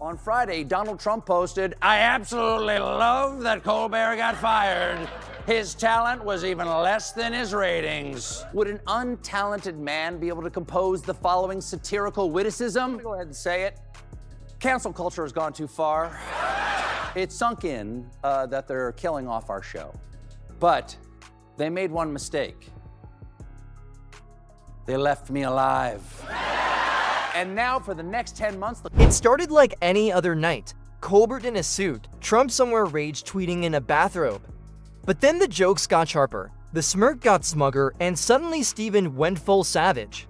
On Friday, Donald Trump posted, "I absolutely love that Colbert got fired. His talent was even less than his ratings." Would an untalented man be able to compose the following satirical witticism? Go ahead and say it. Cancel culture has gone too far. It's sunk in that they're killing off our show. But they made one mistake. They left me alive. And now for the next 10 months... It started like any other night. Colbert in a suit, Trump somewhere rage tweeting in a bathrobe. But then the jokes got sharper, the smirk got smugger, and suddenly Stephen went full savage.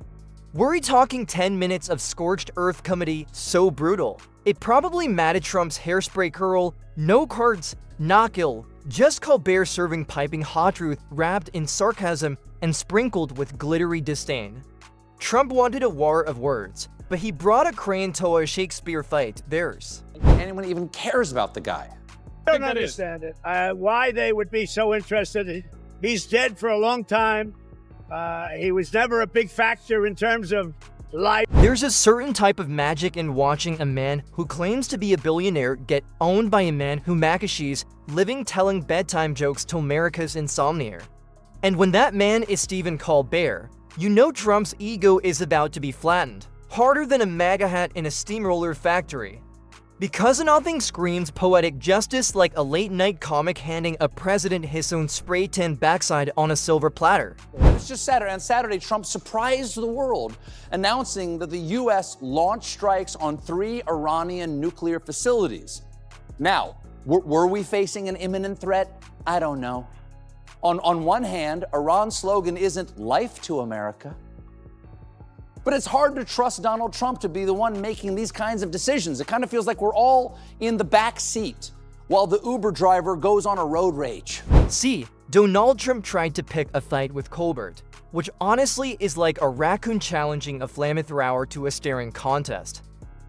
Were we talking 10 minutes of scorched earth comedy so brutal? It probably matted Trump's hairspray curl, no cards, not ill, just Colbert serving piping hot truth wrapped in sarcasm and sprinkled with glittery disdain. Trump wanted a war of words, but he brought a crayon to a Shakespeare fight, theirs. Anyone even cares about the guy? I don't understand it. Why they would be so interested. He's dead for a long time. He was never a big factor in terms of life. There's a certain type of magic in watching a man who claims to be a billionaire get owned by a man who macaches living telling bedtime jokes to America's insomnia. And when that man is Stephen Colbert, you know Trump's ego is about to be flattened, harder than a MAGA hat in a steamroller factory. Because nothing screams poetic justice like a late-night comic handing a president his own spray-tan backside on a silver platter. It's just Saturday. On Saturday, Trump surprised the world, announcing that the U.S. launched strikes on 3 Iranian nuclear facilities. Now, were we facing an imminent threat? I don't know. On one hand, Iran's slogan isn't "Life to America." But it's hard to trust Donald Trump to be the one making these kinds of decisions. It kind of feels like we're all in the back seat while the Uber driver goes on a road rage. See, Donald Trump tried to pick a fight with Colbert, which honestly is like a raccoon challenging a flamethrower to a staring contest.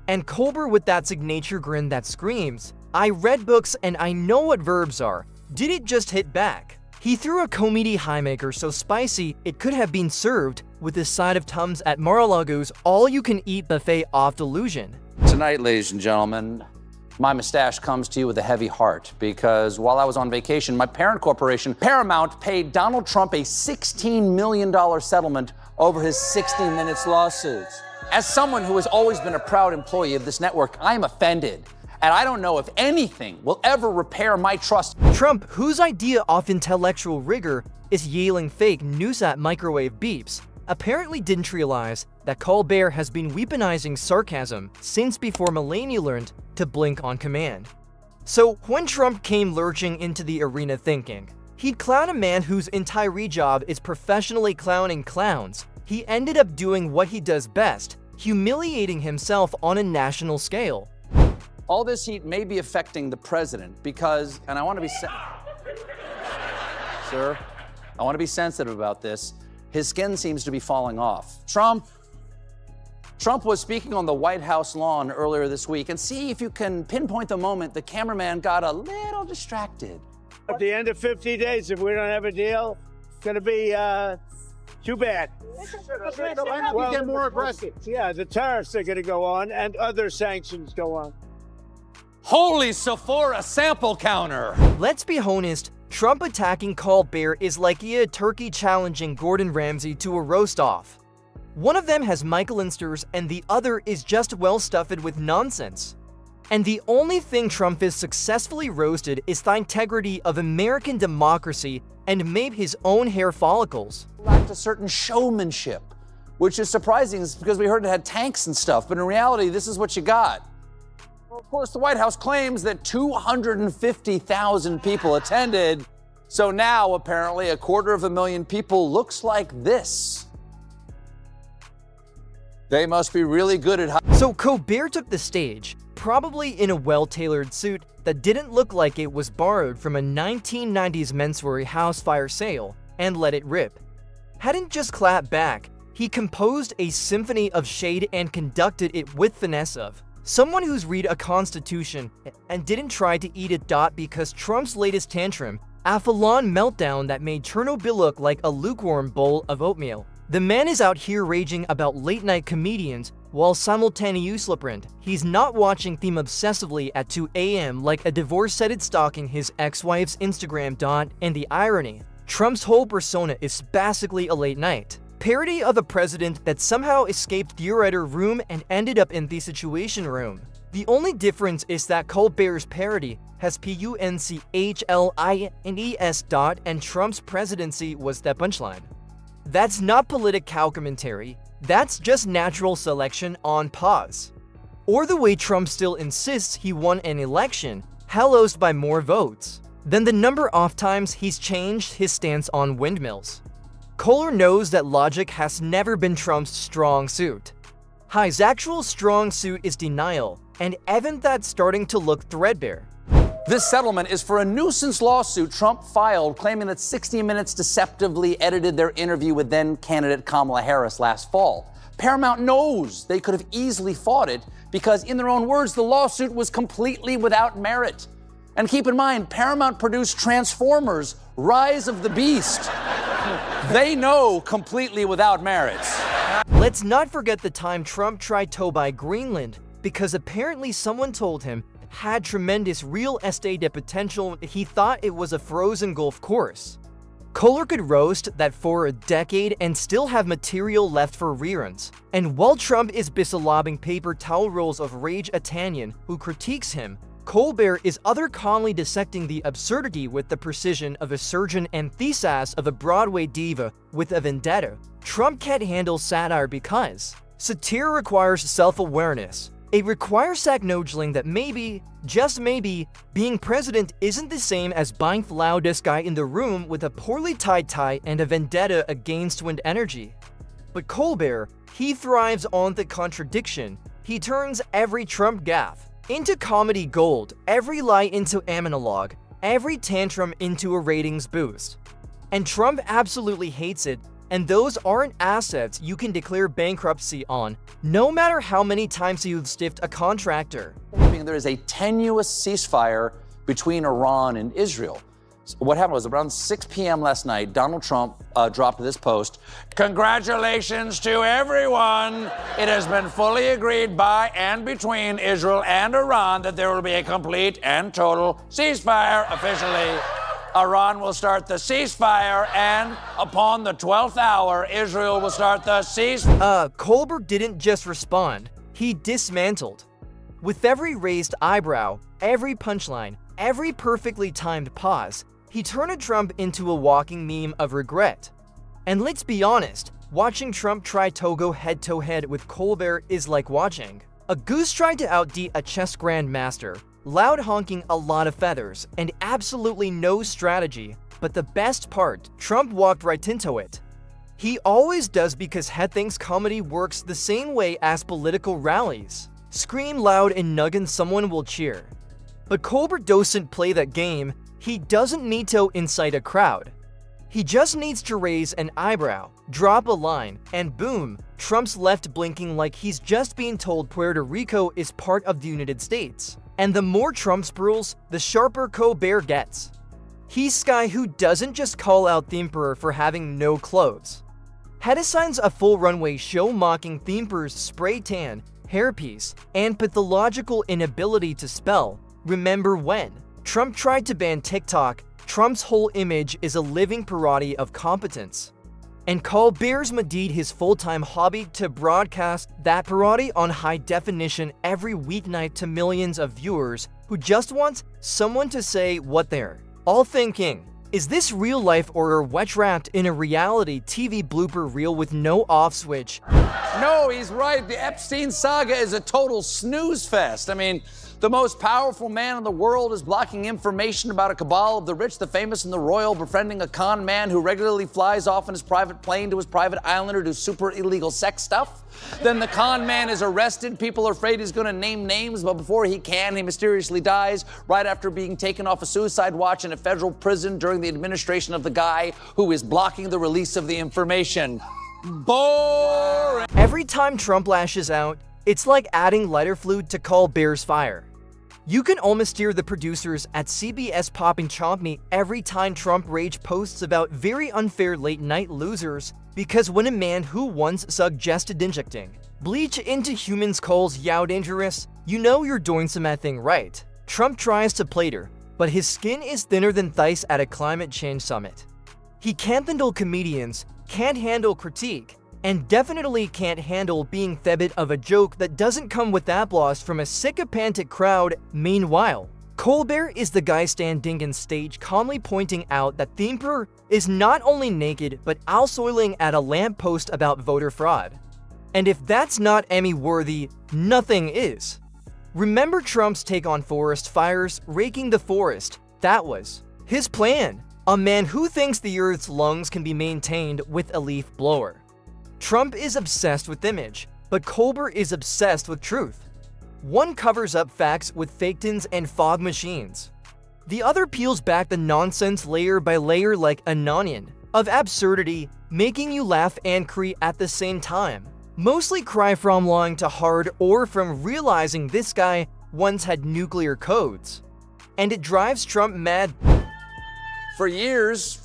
And Colbert with that signature grin that screams, "I read books and I know what verbs are," did it just hit back. He threw a comedy highmaker so spicy it could have been served with a side of Tums at Mar-a-Lago's all-you-can-eat buffet off delusion. Tonight, ladies and gentlemen, my mustache comes to you with a heavy heart because while I was on vacation, my parent corporation, Paramount, paid Donald Trump a $16 million settlement over his 60 Minutes lawsuits. As someone who has always been a proud employee of this network, I am offended. And I don't know if anything will ever repair my trust. Trump, whose idea of intellectual rigor is yelling fake news at microwave beeps, apparently didn't realize that Colbert has been weaponizing sarcasm since before Melania learned to blink on command. So when Trump came lurching into the arena thinking he'd clown a man whose entire job is professionally clowning clowns, he ended up doing what he does best, humiliating himself on a national scale. All this heat may be affecting the president because, and I want to be Sir, I want to be sensitive about this. His skin seems to be falling off. Trump was speaking on the White House lawn earlier this week, and see if you can pinpoint the moment the cameraman got a little distracted. At the end of 50 days, if we don't have a deal, it's going to be too bad. We get more aggressive. Yeah, the tariffs are going to go on and other sanctions go on. Holy Sephora sample counter! Let's be honest, Trump attacking Colbert is like a turkey challenging Gordon Ramsay to a roast-off. One of them has Michelinsters and the other is just well-stuffed with nonsense. And the only thing Trump has successfully roasted is the integrity of American democracy and maybe his own hair follicles. Lacked a certain showmanship, which is surprising because we heard it had tanks and stuff, but in reality, this is what you got. Well, of course, the White House claims that 250,000 people attended, so now apparently 250,000 people looks like this. They must be really good at So Colbert took the stage, probably in a well-tailored suit that didn't look like it was borrowed from a 1990s menswear house fire sale, and let it rip. Hadn't just clapped back, he composed a symphony of shade and conducted it with finesse of someone who's read a constitution and didn't try to eat it. Because Trump's latest tantrum, a full-on meltdown that made Chernobyl look like a lukewarm bowl of oatmeal. The man is out here raging about late-night comedians while simultaneously he's not watching Theme obsessively at 2 a.m. like a divorced stalking his ex-wife's Instagram. And the irony, Trump's whole persona is basically a late night parody of a president that somehow escaped the writer room and ended up in the Situation Room. The only difference is that Colbert's parody has punchlines. And Trump's presidency was the punchline. That's not political commentary, that's just natural selection on pause. Or the way Trump still insists he won an election, haloed by more votes than the number of times he's changed his stance on windmills. Colbert knows that logic has never been Trump's strong suit. His actual strong suit is denial, and even that's starting to look threadbare. This settlement is for a nuisance lawsuit Trump filed claiming that 60 Minutes deceptively edited their interview with then-candidate Kamala Harris last fall. Paramount knows they could have easily fought it because, in their own words, the lawsuit was completely without merit. And keep in mind, Paramount produced Transformers: Rise of the Beast. They know completely without merits. Let's not forget the time Trump tried to buy Greenland because apparently someone told him had tremendous real estate potential. He thought it was a frozen golf course. Colbert could roast that for a decade and still have material left for reruns. And while Trump is busy lobbing paper towel rolls of rage at Tanyan, who critiques him, Colbert is calmly dissecting the absurdity with the precision of a surgeon and thesis of a Broadway diva with a vendetta. Trump can't handle satire because satire requires self-awareness. It requires acknowledging that maybe, just maybe, being president isn't the same as being the loudest guy in the room with a poorly tied tie and a vendetta against wind energy. But Colbert, he thrives on the contradiction. He turns every Trump gaffe into comedy gold, every lie into a monologue, every tantrum into a ratings boost. And Trump absolutely hates it, and those aren't assets you can declare bankruptcy on, no matter how many times you've stiffed a contractor. There is a tenuous ceasefire between Iran and Israel. What happened was around 6 p.m. last night, Donald Trump dropped this post. Congratulations to everyone. It has been fully agreed by and between Israel and Iran that there will be a complete and total ceasefire officially. Iran will start the ceasefire, and upon the 12th hour, Israel will start the ceasefire. Colbert didn't just respond, he dismantled. With every raised eyebrow, every punchline, every perfectly timed pause, he turned Trump into a walking meme of regret. And let's be honest, watching Trump try to go head-to-head with Colbert is like watching a goose try to outdo a chess grandmaster, loud honking a lot of feathers, and absolutely no strategy. But the best part, Trump walked right into it. He always does because he thinks comedy works the same way as political rallies. Scream loud and nuggin someone will cheer. But Colbert doesn't play that game. He doesn't need to incite a crowd. He just needs to raise an eyebrow, drop a line, and boom, Trump's left blinking like he's just being told Puerto Rico is part of the United States. And the more Trump spruils, the sharper Colbert gets. He's guy who doesn't just call out the emperor for having no clothes. He assigns a full runway show mocking the emperor's spray tan, hairpiece, and pathological inability to spell. Remember when Trump tried to ban TikTok? Trump's whole image is a living parody of competence. And Colbert's made his full-time hobby to broadcast that parody on high definition every weeknight to millions of viewers who just want someone to say what they're all thinking. Is this real life or are we trapped in a reality TV blooper reel with no off switch? No, he's right. The Epstein saga is a total snooze fest. I mean, the most powerful man in the world is blocking information about a cabal of the rich, the famous, and the royal, befriending a con man who regularly flies off in his private plane to his private island or do super illegal sex stuff. Then the con man is arrested. People are afraid he's going to name names, but before he can, he mysteriously dies right after being taken off a suicide watch in a federal prison during the administration of the guy who is blocking the release of the information. Boring. Every time Trump lashes out, it's like adding lighter fluid to Colbert's fire. You can almost hear the producers at CBS popping chompy every time Trump rage posts about very unfair late-night losers, because when a man who once suggested injecting Bleach into humans calls Yao dangerous, you know you're doing something right. Trump tries to plate her, but his skin is thinner than ice at a climate change summit. He can't handle comedians, can't handle critique, and definitely can't handle being the butt of a joke that doesn't come with applause from a sycophantic crowd. Meanwhile, Colbert is the guy standing in stage calmly pointing out that the emperor is not only naked but also yelling at a lamppost about voter fraud. And if that's not Emmy-worthy, nothing is. Remember Trump's take on forest fires, raking the forest? That was his plan. A man who thinks the Earth's lungs can be maintained with a leaf blower. Trump is obsessed with image, but Colbert is obsessed with truth. One covers up facts with faketons and fog machines. The other peels back the nonsense layer by layer like an onion of absurdity, making you laugh and cry at the same time. Mostly cry from lying to hard or from realizing this guy once had nuclear codes. And it drives Trump mad. For years,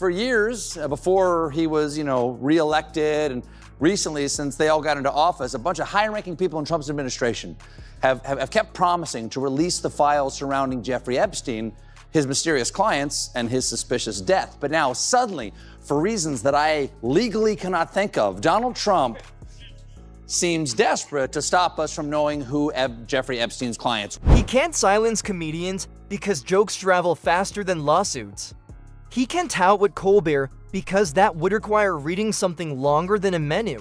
before he was, reelected, and recently, since they all got into office, a bunch of high-ranking people in Trump's administration have kept promising to release the files surrounding Jeffrey Epstein, his mysterious clients, and his suspicious death. But now, suddenly, for reasons that I legally cannot think of, Donald Trump seems desperate to stop us from knowing who Jeffrey Epstein's clients. He can't silence comedians because jokes travel faster than lawsuits. He can't tout with Colbert because that would require reading something longer than a menu.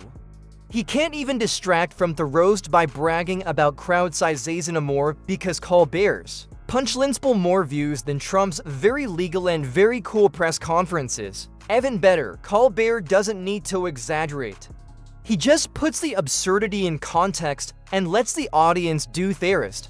He can't even distract from the roast by bragging about crowd sizes and more because Colbert's punchlines pull more views than Trump's very legal and very cool press conferences. Even better, Colbert doesn't need to exaggerate. He just puts the absurdity in context and lets the audience do the rest.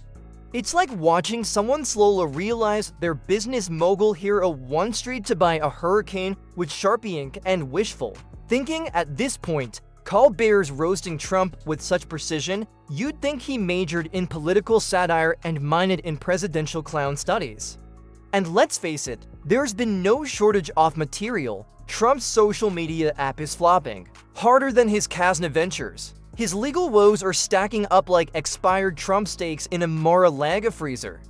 It's like watching someone slowly realize their business mogul hero one street to buy a hurricane with Sharpie ink and wishful thinking. At this point, Colbert's roasting Trump with such precision, you'd think he majored in political satire and minored in presidential clown studies. And let's face it, there's been no shortage of material. Trump's social media app is flopping harder than his Casino ventures. His legal woes are stacking up like expired Trump steaks in a Mar-a-Lago freezer.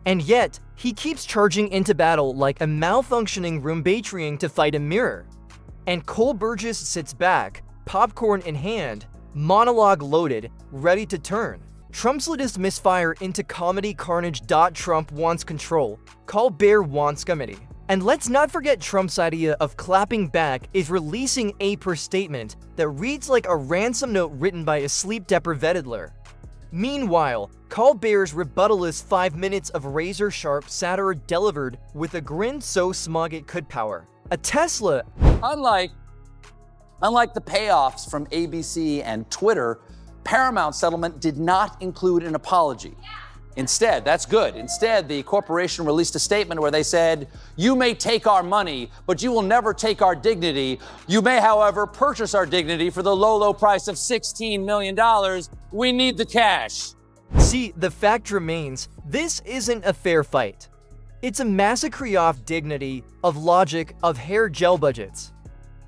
And yet, he keeps charging into battle like a malfunctioning Roomba to fight a mirror. And Colbert just sits back, popcorn in hand, monologue loaded, ready to turn Trump's latest misfire into comedy carnage. Trump wants control, Colbert wants comedy. And let's not forget Trump's idea of clapping back is releasing a press statement that reads like a ransom note written by a sleep-deprived editor. Meanwhile, Colbert's rebuttal is 5 minutes of razor-sharp satire delivered with a grin so smug it could power a Tesla. Unlike the payoffs from ABC and Twitter, Paramount's settlement did not include an apology. Instead, that's good. Instead, the corporation released a statement where they said, "You may take our money, but you will never take our dignity. You may, however, purchase our dignity for the low price of $16 million. We need the cash." See, the fact remains, this isn't a fair fight. It's a massacre of dignity, of logic, of hair gel budgets.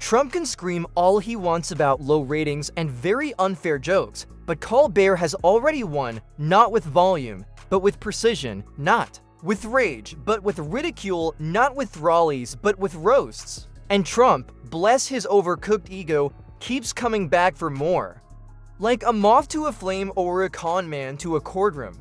Trump can scream all he wants about low ratings and very unfair jokes, but Colbert has already won, not with volume, but with precision, not with rage, but with ridicule, not with rallies, but with roasts. And Trump, bless his overcooked ego, keeps coming back for more. Like a moth to a flame or a con man to a courtroom.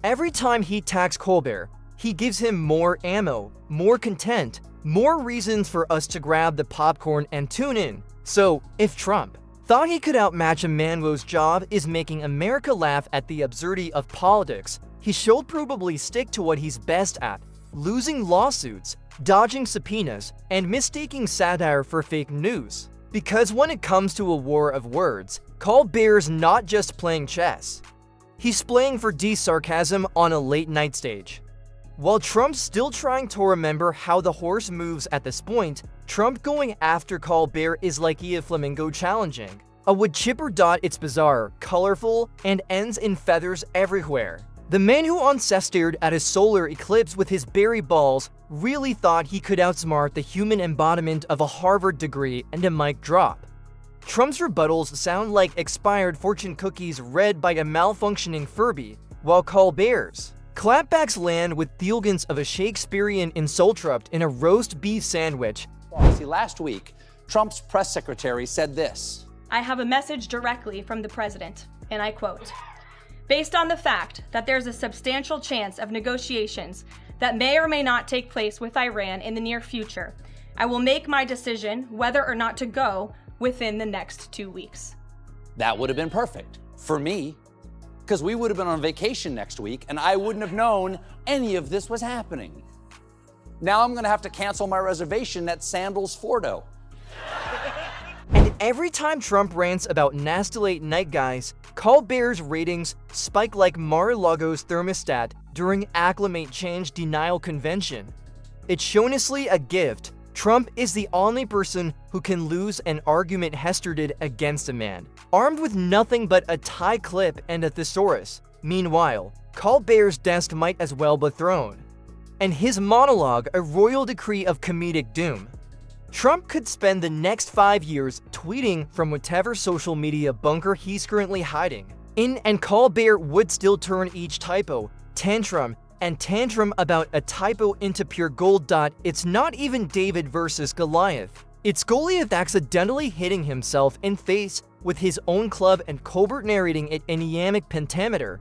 Every time he attacks Colbert, he gives him more ammo, more content, more reasons for us to grab the popcorn and tune in. So, if Trump thought he could outmatch a man whose job is making America laugh at the absurdity of politics, he should probably stick to what he's best at: losing lawsuits, dodging subpoenas, and mistaking satire for fake news. Because when it comes to a war of words, Colbert's not just playing chess. He's playing for sarcasm on a late-night stage. While Trump's still trying to remember how the horse moves at this point, Trump going after Colbert is like a flamingo challenging a wood chipper. It's bizarre, colorful, and ends in feathers everywhere. The man who stared at a solar eclipse with his berry balls really thought he could outsmart the human embodiment of a Harvard degree and a mic drop. Trump's rebuttals sound like expired fortune cookies read by a malfunctioning Furby, while Colbert's clapbacks land with Thielgen's of a Shakespearean insultrupt in a roast beef sandwich. See, last week, Trump's press secretary said this. I have a message directly from the president, and I quote, "Based on the fact that there's a substantial chance of negotiations that may or may not take place with Iran in the near future, I will make my decision whether or not to go within the next 2 weeks." That would have been perfect for me, because we would have been on vacation next week and I wouldn't have known any of this was happening. Now I'm gonna have to cancel my reservation at Sandals Fordo. And every time Trump rants about nasty late night guys, Colbert's ratings spike like Mar-a-Lago's thermostat during Acclimate Change Denial Convention. It's showinessly a gift. Trump is the only person who can lose an argument Hester did against a man, armed with nothing but a tie clip and a thesaurus. Meanwhile, Colbert's desk might as well be thrown, and his monologue a royal decree of comedic doom. Trump could spend the next 5 years tweeting from whatever social media bunker he's currently hiding in, and Colbert would still turn each typo, tantrum about a typo into pure gold. It's not even David versus Goliath. It's Goliath accidentally hitting himself in face with his own club and Colbert narrating it in iambic pentameter.